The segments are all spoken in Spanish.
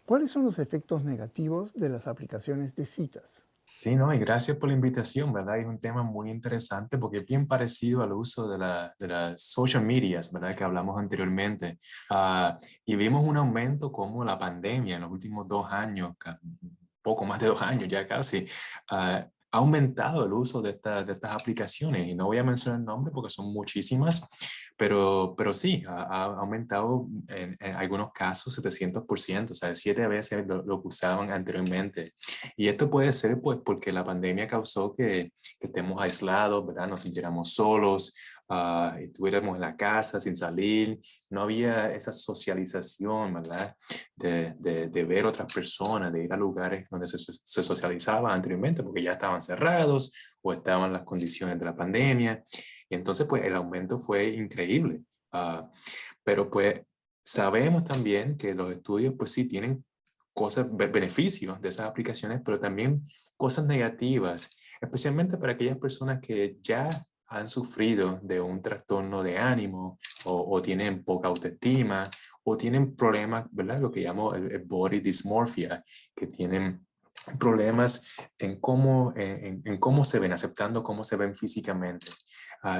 ¿Cuáles son los efectos negativos de las aplicaciones de citas? Sí, no, y gracias por la invitación, ¿verdad? Es un tema muy interesante porque es bien parecido al uso de las social medias, ¿verdad? Que hablamos anteriormente. Y vimos un aumento como la pandemia en los últimos 2 años, poco más de 2 años ya casi, ha aumentado el uso de estas aplicaciones. Y no voy a mencionar el nombre porque son muchísimas, pero sí, ha aumentado en algunos casos 700%, o sea, 7 veces lo que usaban anteriormente. Y esto puede ser pues porque la pandemia causó que estemos aislados, ¿verdad? Nos sintiéramos solos, estuviéramos en la casa sin salir, no había esa socialización, ¿verdad? De ver otras personas, de ir a lugares donde se socializaba anteriormente porque ya estaban cerrados o estaban las condiciones de la pandemia. Y entonces pues el aumento fue increíble. Pero pues sabemos también que los estudios pues sí tienen cosas, beneficios de esas aplicaciones, pero también cosas negativas, especialmente para aquellas personas que ya han sufrido de un trastorno de ánimo o tienen poca autoestima o tienen problemas, ¿verdad? Lo que llamo el body dysmorphia, que tienen problemas en cómo se ven, aceptando cómo se ven físicamente.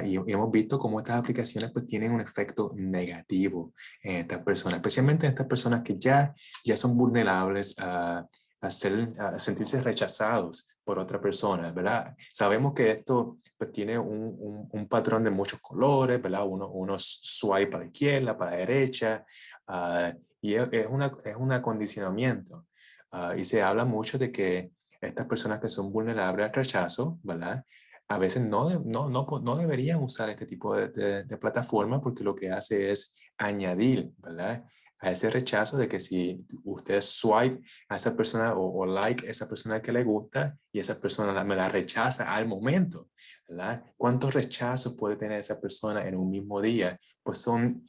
Y hemos visto cómo estas aplicaciones pues tienen un efecto negativo en estas personas, especialmente en estas personas que ya son vulnerables a sentirse rechazados por otra persona, ¿verdad? Sabemos que esto pues, tiene un patrón de muchos colores, ¿verdad? Unos swipe a la izquierda, para la derecha, y es un acondicionamiento. Y se habla mucho de que estas personas que son vulnerables al rechazo, ¿verdad? A veces no deberían usar este tipo de plataforma porque lo que hace es añadir, ¿verdad? A ese rechazo de que si usted swipe a esa persona o like a esa persona que le gusta y esa persona me la rechaza al momento, ¿verdad? ¿Cuántos rechazos puede tener esa persona en un mismo día? Pues son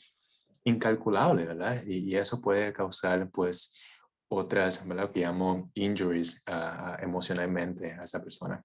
incalculables, ¿verdad? Y eso puede causar, pues, otras, ¿verdad? Que llamo injuries emocionalmente a esa persona.